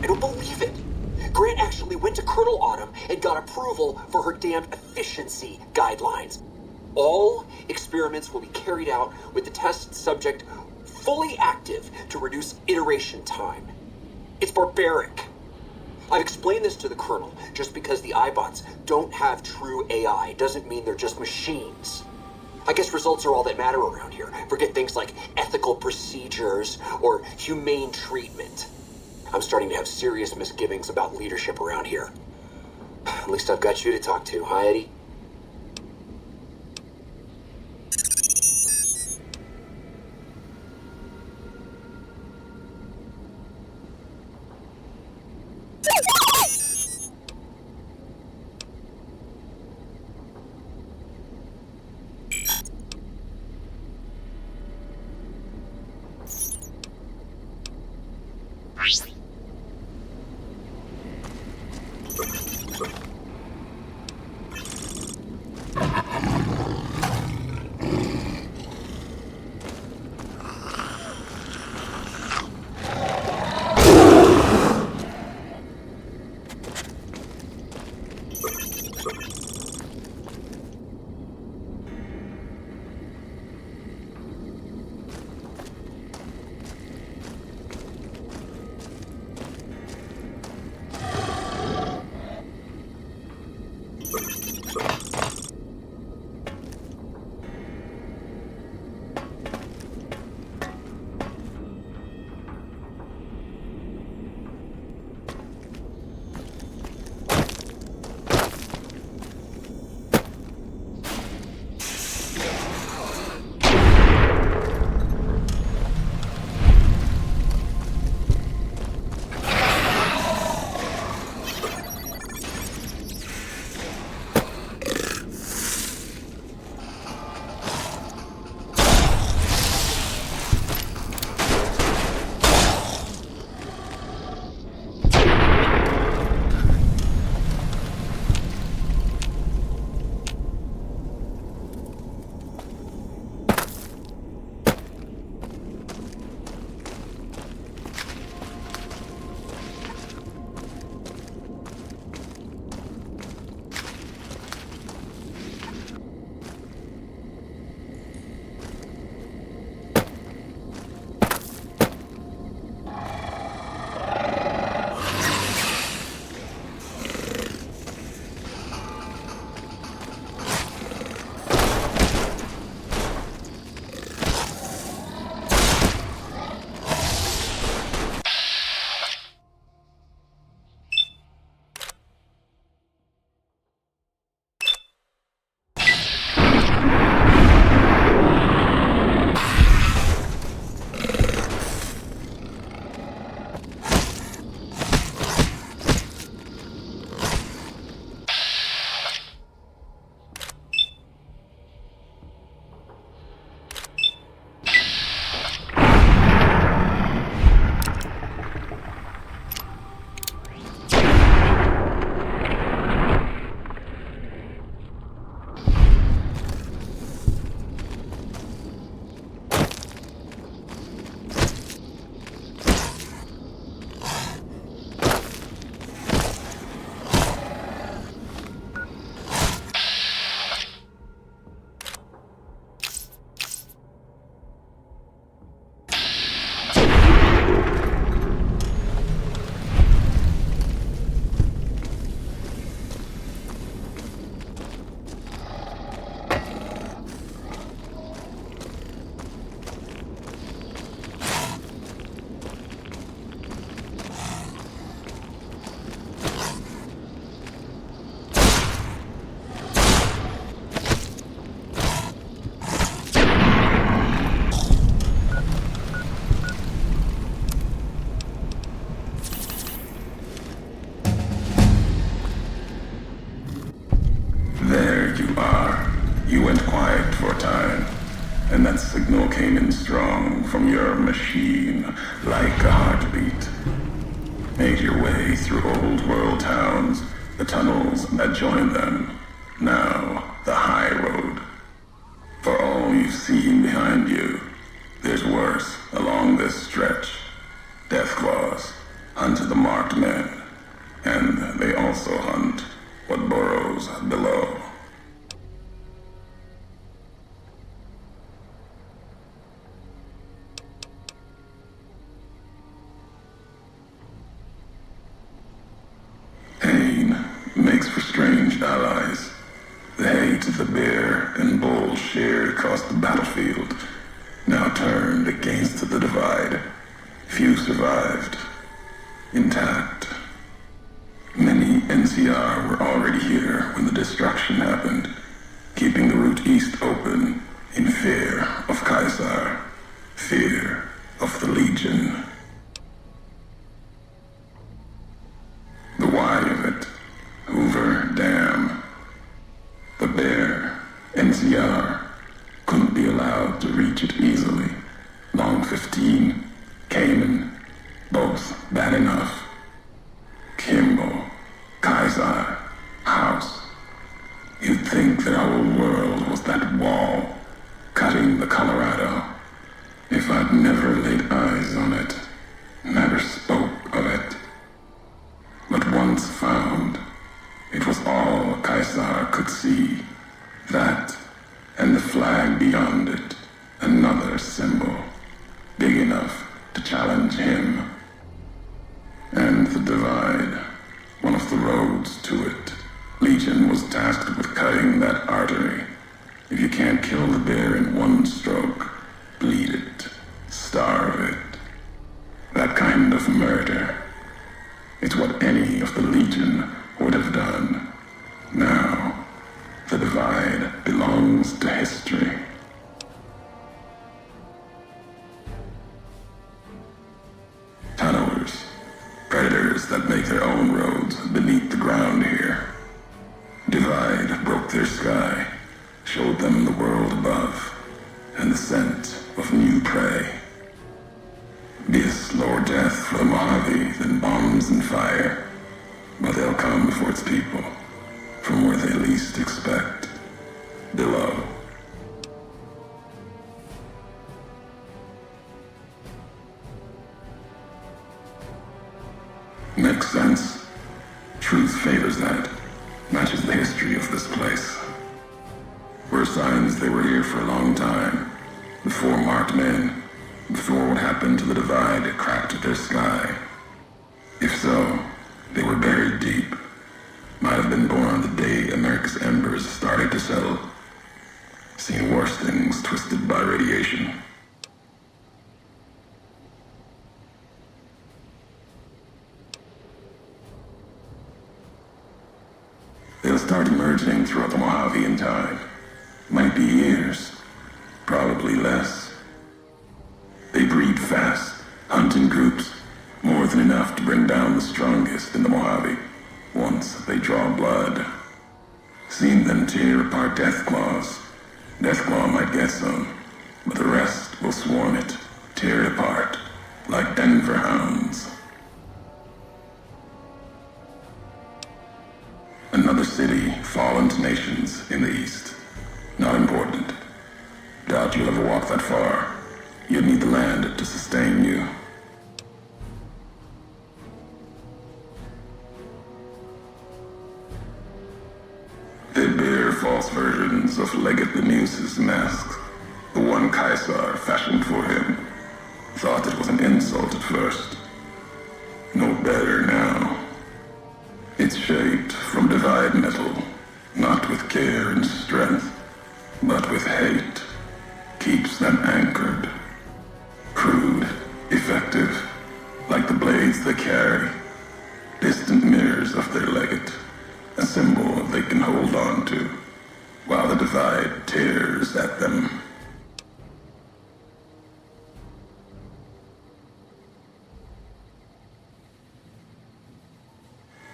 I don't believe it. Grant actually went to Colonel Autumn and got approval for her damned efficiency guidelines. All experiments will be carried out with the test subject fully active to reduce iteration time. It's barbaric. I've explained this to the Colonel. Just because the iBots don't have true AI doesn't mean they're just machines. I guess results are all that matter around here. Forget things like ethical procedures or humane treatment. I'm starting to have serious misgivings about leadership around here. At least I've got you to talk to, huh, Eddie? and that signal came in strong from your machine, like a heartbeat. Made your way through old world towns, the tunnels that join them, now the high road. For all you've seen behind you, there's worse along this stretch. Deathclaws, unto the marked marked men, and they also hunt what burrows below. Pain makes for strange allies. The hate the bear and bull shared across the battlefield now turned against the divide. Few survived, intact. Many NCR were already here when the destruction happened, keeping the route east open in fear of Caesar, fear of the Legion. The why of it, Hoover Dam. The bear, NCR, couldn't be allowed to reach it easily. Long 15, Cayman, both bad enough. Kimball, Kaiser, House. You'd think their whole world was that wall, cutting the Colorado. If I'd never laid eyes on it, never spoke of it. But once found, it was all Caesar could see. That, and the flag beyond it, another symbol, big enough to challenge him. And the divide, one of the roads to it. Legion was tasked with cutting that artery. If you can't kill the bear in one stroke, bleed it, starve it. That kind of murder. It's what any of the Legion would have done. Now, the divide belongs to history. Tunnelers, predators that make their own roads beneath the ground here. Divide broke their sky, showed them the world above, and the scent of new prey. Be a slower death for the Mojave than bombs and fire, but they'll come for its people, from where they least expect, below. Makes sense. Truth favors that. Matches the history of this place. Were signs they were here for a long time. Before marked men. Before what happened to the divide cracked their sky. If so, they were buried deep. Might have been born the day America's embers started to settle. Seen worse things twisted by radiation. They'll start emerging throughout the Mojave in time. Might be years. Probably less. They breed fast, hunt in groups, more than enough to bring down the strongest in the Mojave, once they draw blood. Seen them tear apart Deathclaws. Deathclaw might get some, but the rest will swarm it, tear it apart, like Denver hounds. Another city fallen to nations in the east. Not important. Doubt you'll ever walk that far. You'd need the land to sustain you. They bear false versions of Legate Lemuse's mask. The one Caesar fashioned for him. Thought it was an insult at first. No better now. It's shaped from divide metal, not with care and strength, but with hate. Keeps them anchored. Crude, effective, like the blades they carry. Distant mirrors of their legate, a symbol they can hold on to, while the divide tears at them.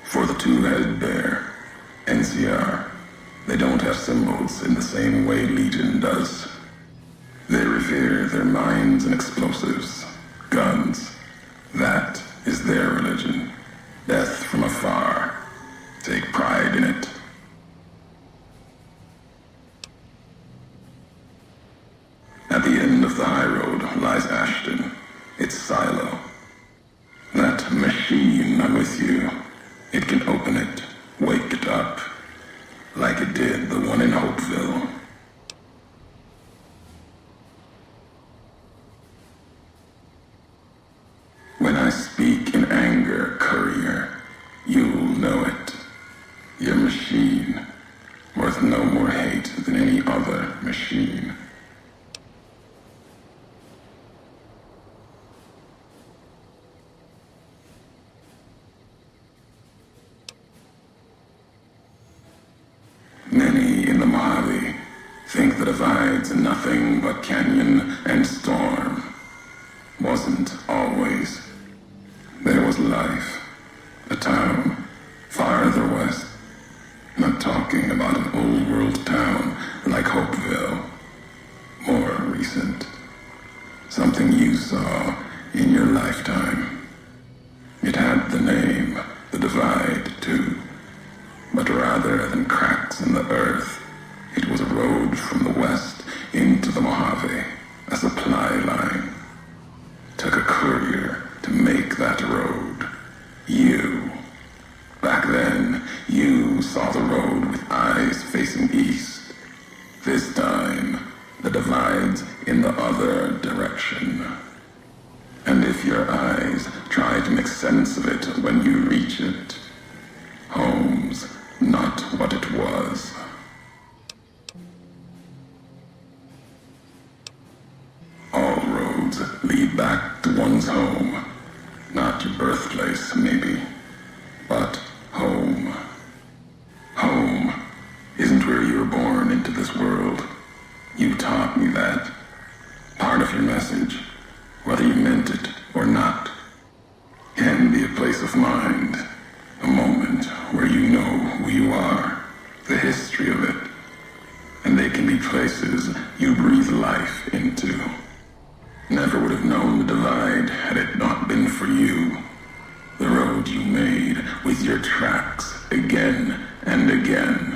For the two-headed bear, NCR, they don't have symbols in the same way Legion does. They revere their mines and explosives, guns. That is their religion. Death from afar. Take pride in it. At the end of the high road lies Ashton, its silo. That machine I'm with one in Hopeville. When I speak in anger, Courier, you'll know it. Your machine, worth no more hate than any other machine. Many in the Mojave think the divide's nothing but canyon and storm. Wasn't always. There was life, a town farther west. Not talking about an old world town like Hopeville. More recent. Something you saw in your lifetime. It had the name, the Divide, too. But rather than cracks in the earth, it was a road from the west into the Mojave, a supply line. Took a courier to make that road. You. Back then, you saw the road with eyes facing east. This time, the divide's in the other direction. And if your eyes try to make sense of it when you reach it, home's not what it was. All roads lead back to one's home. Not your birthplace, maybe, but home. Home isn't where you were born into this world. You taught me that. Part of your message, whether you meant it or not, can be a place of mind, a moment where you know who you are, the history of it, and they can be places you breathe life into. Never would have known the Divide had it not been for you. The road you made with your tracks again and again.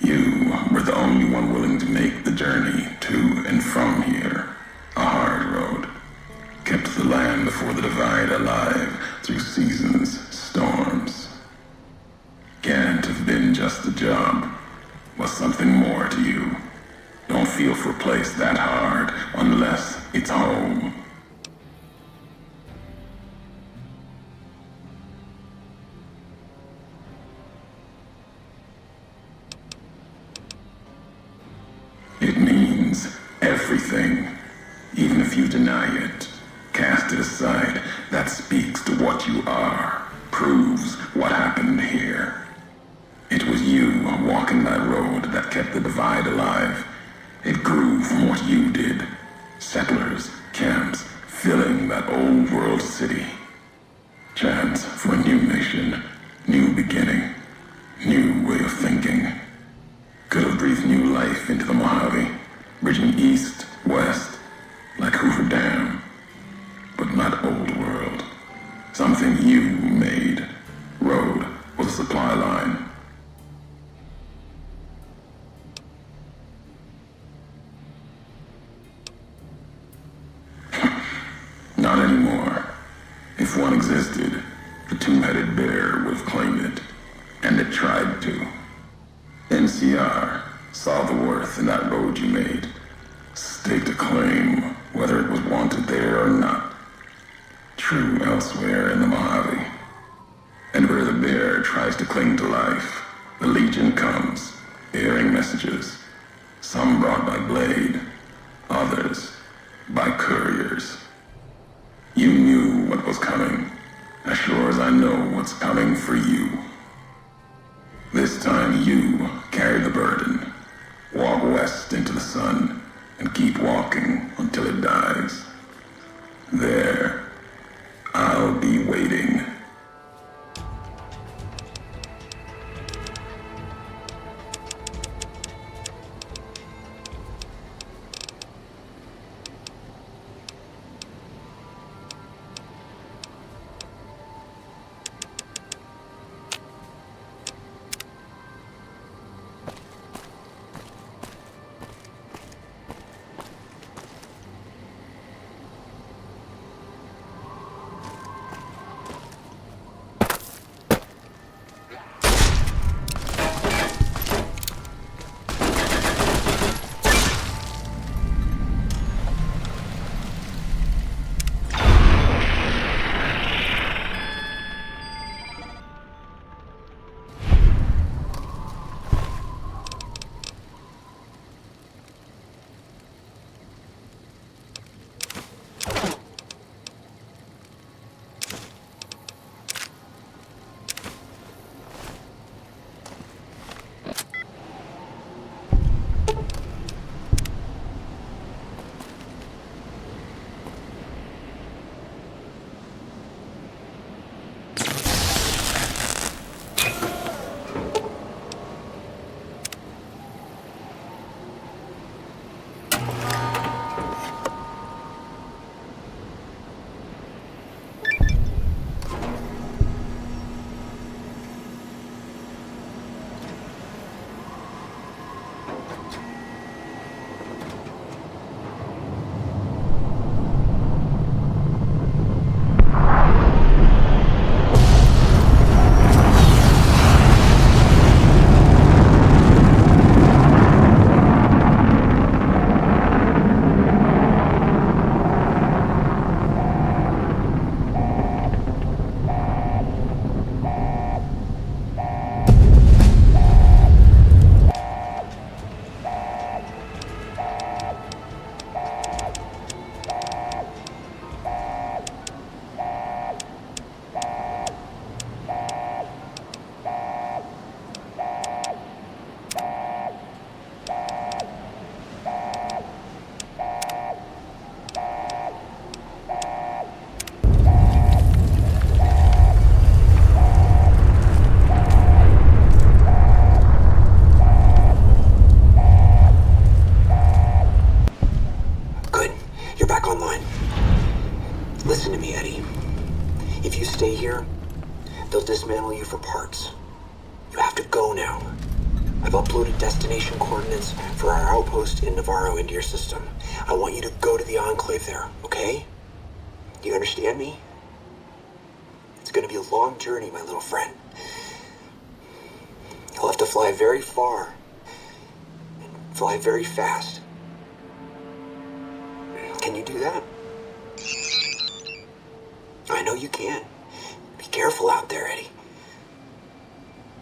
You were the only one willing to make the journey to and from here. A hard road. Kept the land before the Divide alive through seasons, storms. Can't have been just a job. Was something more to you. Don't feel for a place that hard unless it's home. It means everything, even if you deny it. Cast it aside. That speaks to what you are, proves what happened here. It was you walking that road that kept the Divide alive. It grew from what you did. Settlers, camps, filling that old world city. Chance for a new nation, new beginning, new way of thinking. Could have breathed new life into the Mojave, bridging east, west, like Hoover Dam. But not old world. Something you made. Road was a supply line. Not anymore. If one existed, the two-headed bear would have claimed it. And it tried to. NCR saw the worth in that road you made. Staked a claim, whether it was wanted there or not. True elsewhere in the Mojave. And where the bear tries to cling to life, the Legion comes, bearing messages. Some brought by blade, others by couriers. You knew what was coming, as sure as I know what's coming for you. This time you carry the burden. Walk west into the sun, and keep walking until it dies. There, I'll be waiting. dismantle you for parts. You have to go now. I've uploaded destination coordinates for our outpost in Navarro into your system. I want you to go to the Enclave there, okay? You understand me? It's gonna be a long journey, my little friend. You'll have to fly very far. And fly very fast. Can you do that? I know you can. Be careful out there, Eddie.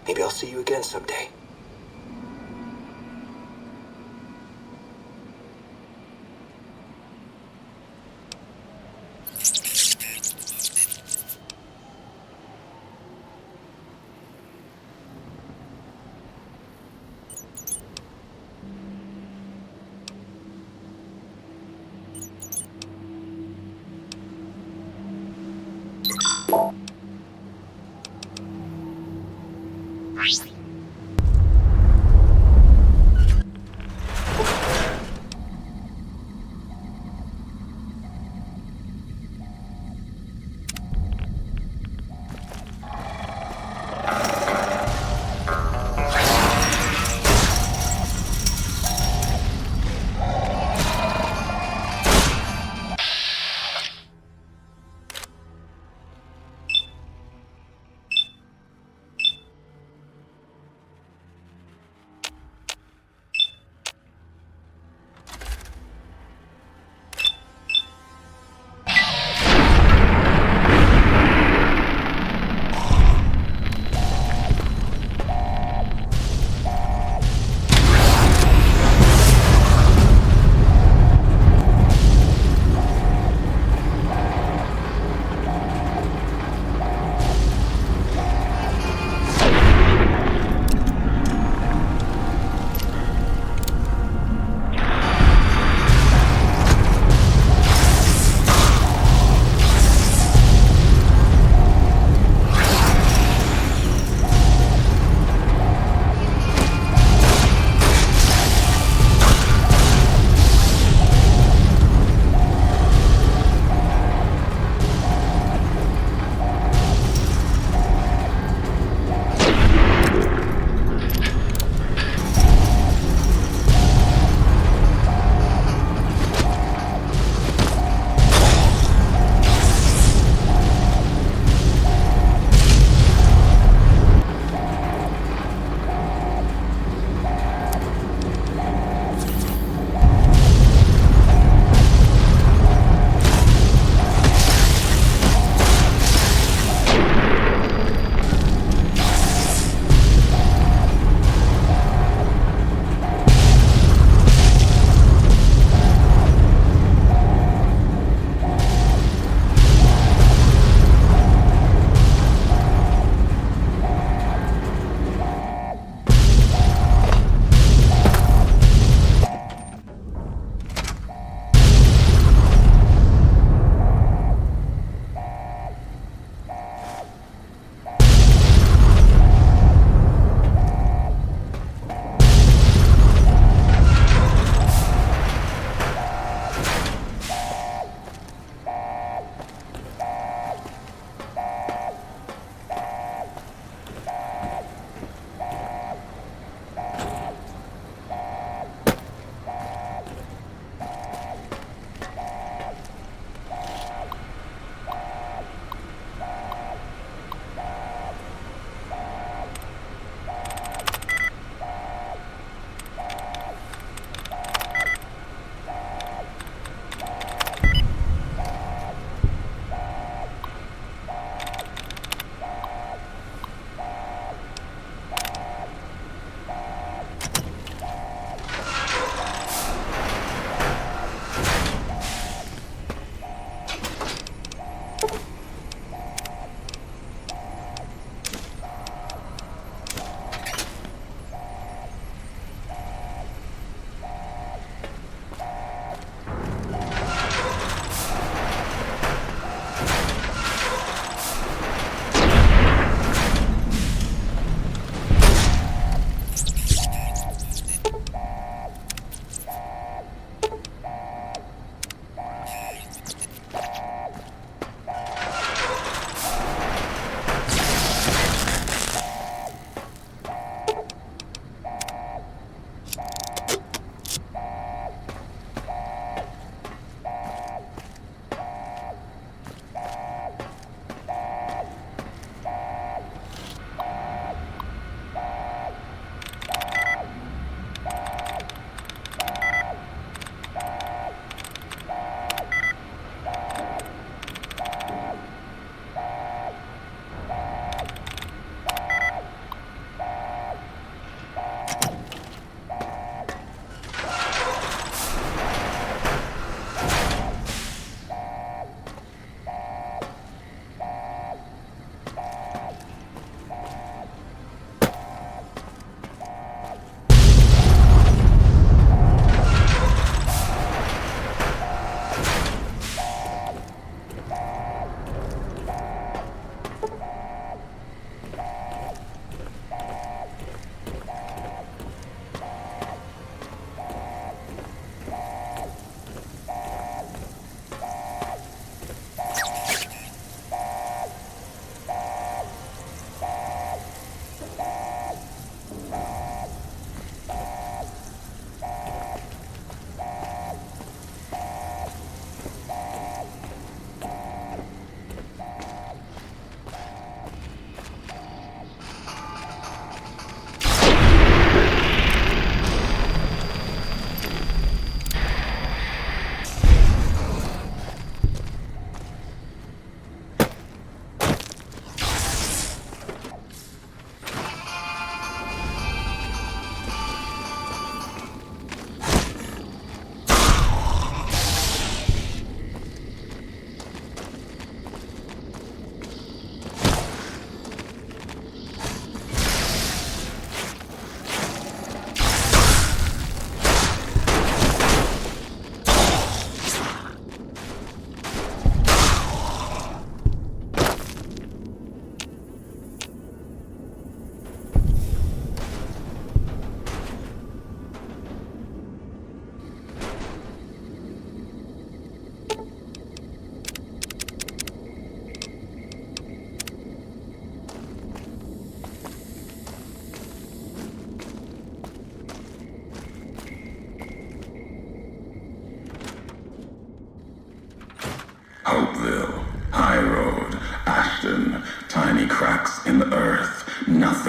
Maybe I'll see you again someday.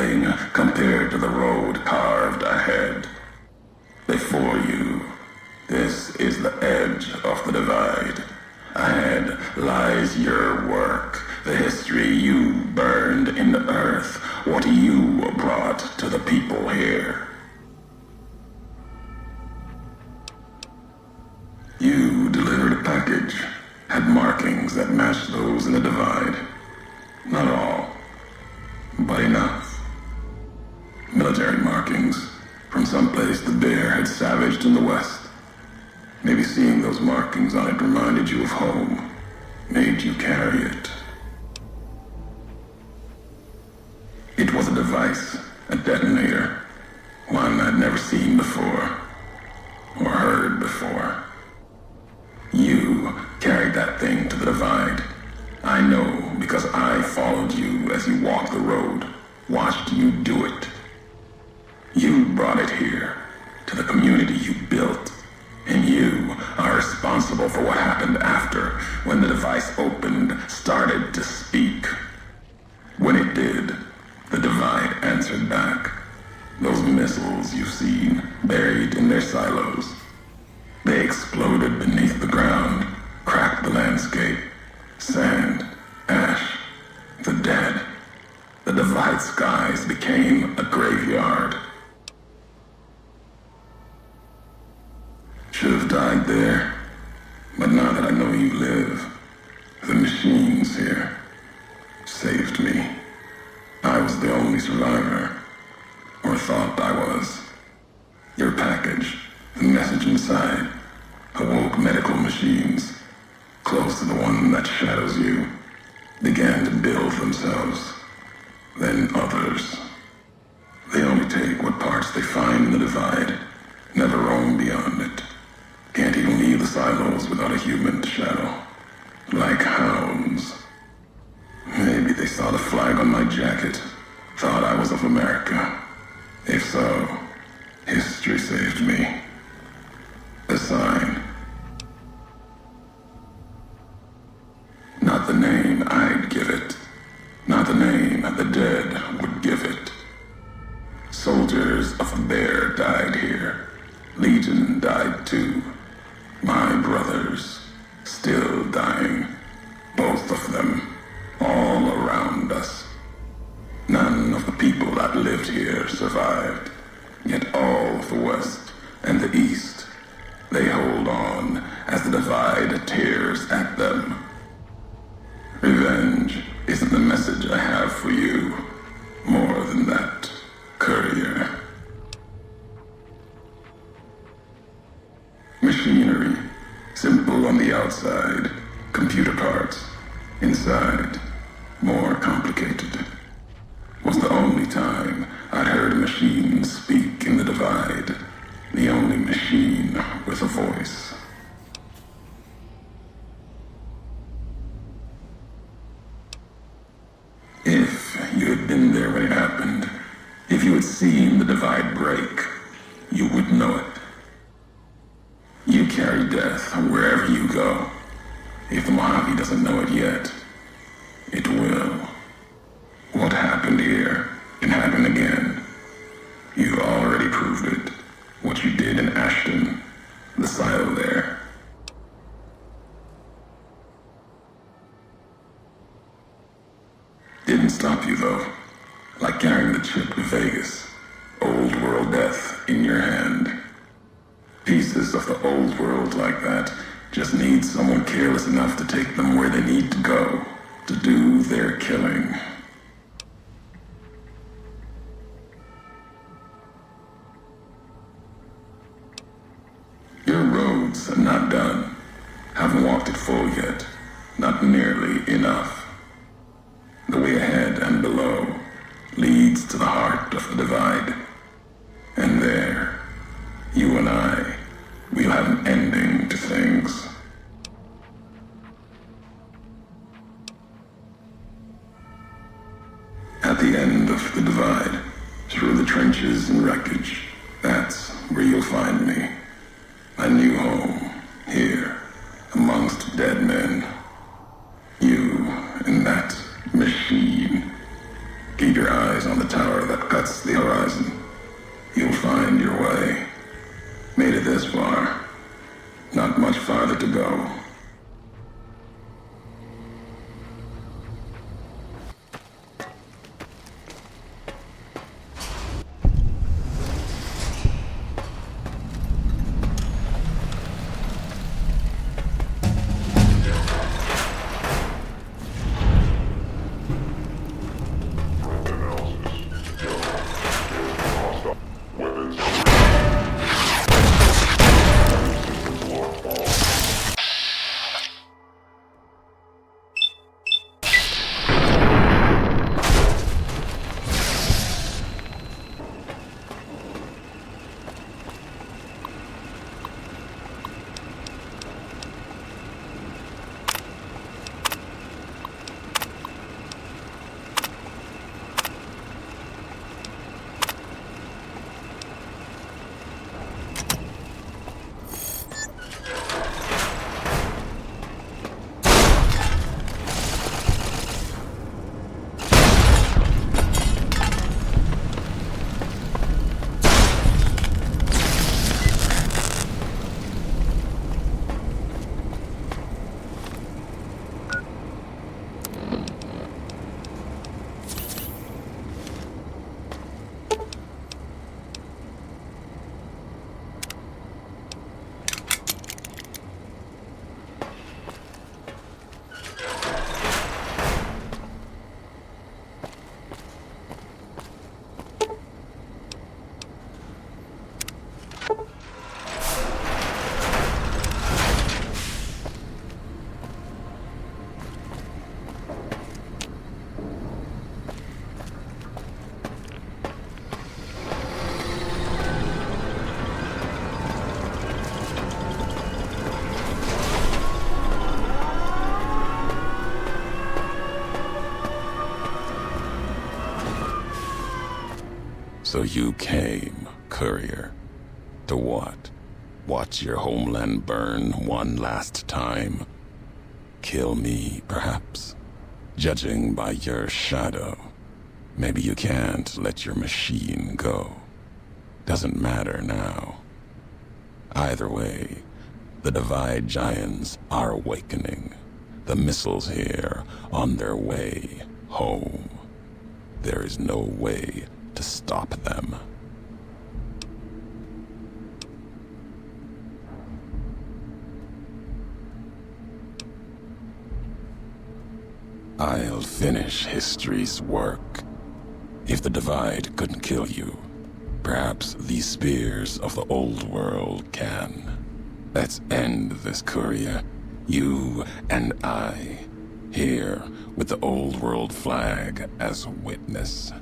nothing compared to the road carved ahead. Before you, this is the edge of the divide. Ahead lies your work, the history you burned in the earth, what you brought to the people here. You delivered a package, had markings that matched those in the divide. Not all, but enough. Military markings from someplace the bear had savaged in the west. Maybe seeing those markings on it reminded you of home, made you carry it. It was a device, a detonator, one I'd never seen before, or heard before. You carried that thing to the divide. I know because I followed you as you walked the road, watched you do it. You brought it here, to the community you built. And you are responsible for what happened after, when the device opened, started to speak. When it did, the divide answered back. Those missiles you've seen, buried in their silos. They exploded beneath the ground, cracked the landscape. Sand, ash, the dead. The divide skies became a graveyard. Should have died there, but now that I know you live, the machines here saved me. I was the only survivor, or thought I was. Your package, the message inside, awoke medical machines, close to the one that shadows you, began to build themselves, then others. They only take what parts they find in the divide, never roam beyond it. Can't even leave the silos without a human to shadow. Like hounds. Maybe they saw the flag on my jacket, thought I was of America. If so, history saved me. A sign. Not the name I'd give it. Not the name the dead would give it. Soldiers of the bear died here. Legion died too. My brothers, still dying. Both of them, all around us. None of the people that lived here survived. Yet all of the West and the East, they hold on as the divide tears at them. Revenge isn't the message I have for you. More than that, courier. Machinery, simple on the outside, computer parts. Inside, more complicated. Was the only time I'd heard a machine speak in the divide. The only machine with a voice. If you had been there when it happened, if you had seen the divide break, you would know it. You carry death wherever you go. If the Mojave doesn't know it yet, it will. What happened here can happen again. You already proved it. What you did in Ashton, the silo there. Didn't stop you though. Like carrying the chip to Vegas. Old world death in your hand. Pieces of the old world like that just need someone careless enough to take them where they need to go, to do their killing. Your roads are not done. Haven't walked it full yet. Not nearly enough. The way ahead and below leads to the heart of the divide. And there, you and I, we'll have an ending to things. At the end of the divide, through the trenches and wreckage, that's where you'll find me. A new home, here, amongst dead men. You and that machine. Keep your your eyes on the tower that cuts the horizon. You'll find your way. Made it this far. Not much farther to go. So you came, courier. To what? Watch your homeland burn one last time? Kill me, perhaps? Judging by your shadow, maybe you can't let your machine go. Doesn't matter now. Either way, the Divide Giants are awakening. The missiles here on their way home. There is no way to stop them. I'll finish history's work. If the Divide couldn't kill you, perhaps these spears of the old world can. Let's end this, courier. You and I, here with the old world flag as witness.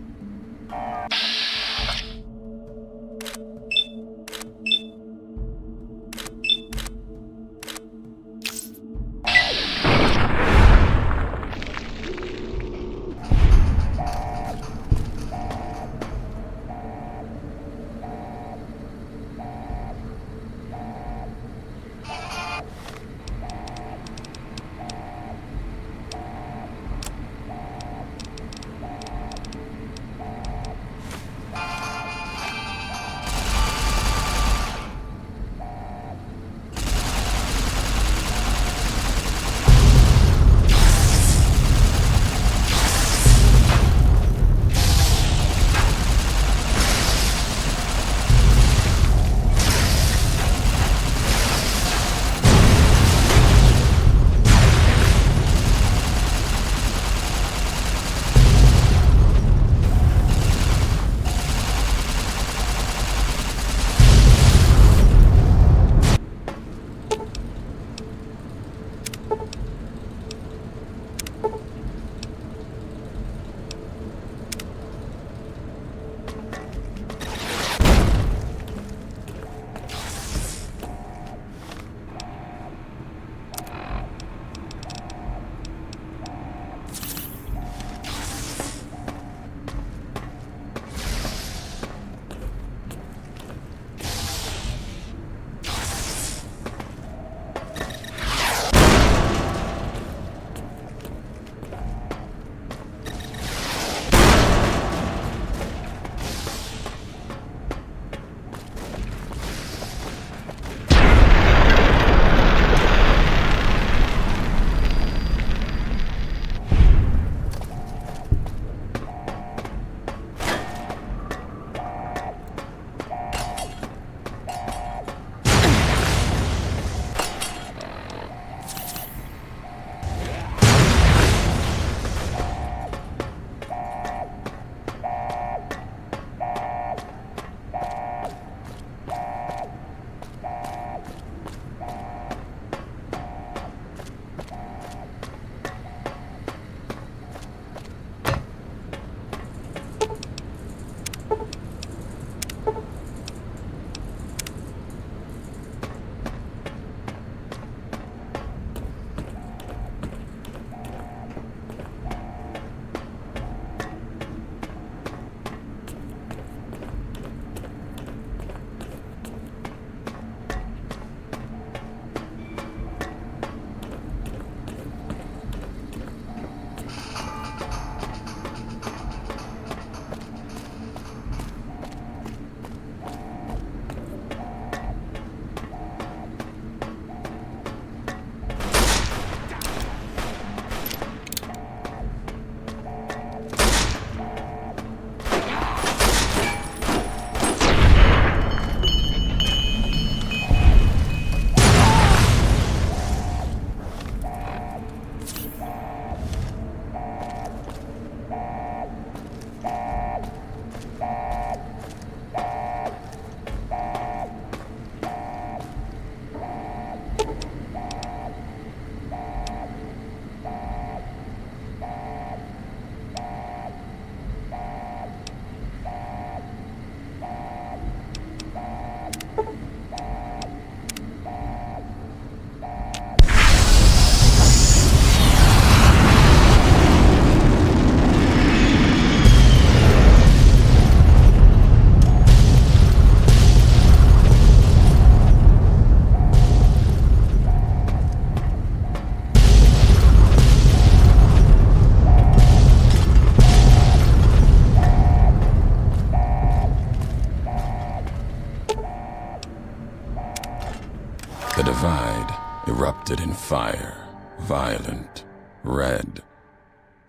divide erupted in fire, violent, red,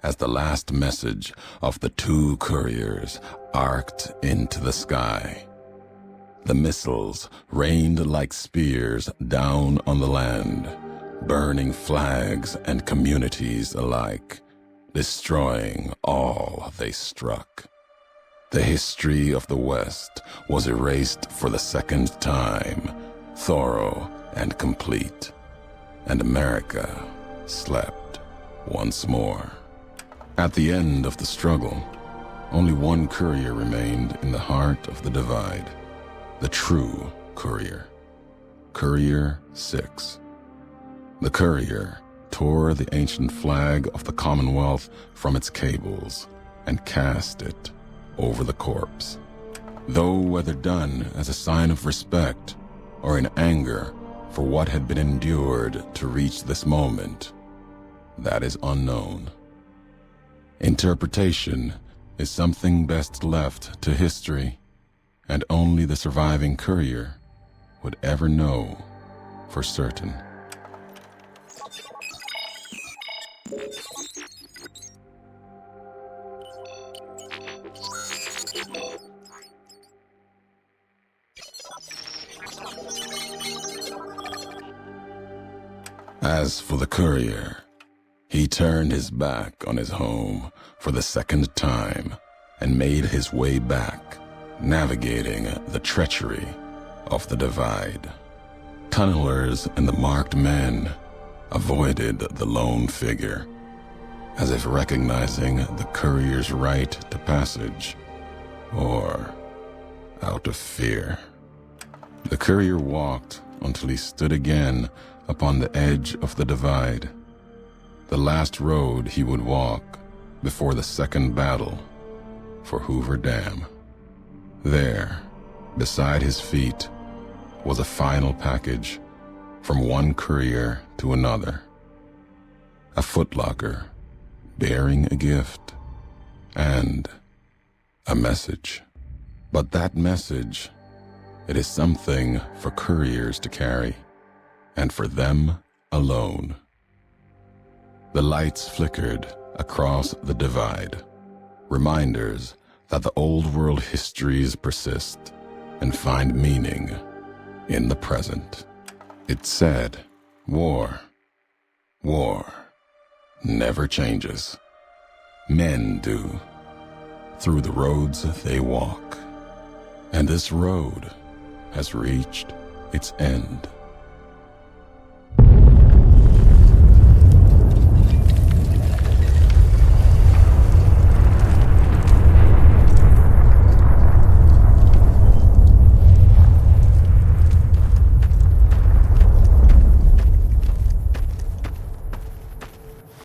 as the last message of the two couriers arced into the sky. The missiles rained like spears down on the land, burning flags and communities alike, destroying all they struck. The history of the West was erased for the second time, thorough and complete, and America slept once more. At the end of the struggle, only one courier remained in the heart of the divide, the true courier, Courier 6. The courier tore the ancient flag of the Commonwealth from its cables and cast it over the corpse. Though whether done as a sign of respect or in anger for what had been endured to reach this moment, that is unknown. Interpretation is something best left to history, and only the surviving courier would ever know for certain. As for the courier, he turned his back on his home for the second time and made his way back, navigating the treachery of the divide. Tunnelers and the marked men avoided the lone figure, as if recognizing the courier's right to passage, or out of fear. The courier walked until he stood again upon the edge of the divide, the last road he would walk before the second battle for Hoover Dam. There, beside his feet, was a final package from one courier to another. A footlocker bearing a gift and a message. But that message, it is something for couriers to carry, and for them alone. The lights flickered across the divide, reminders that the old world histories persist and find meaning in the present. It said, war never changes. Men do, through the roads they walk. And this road has reached its end.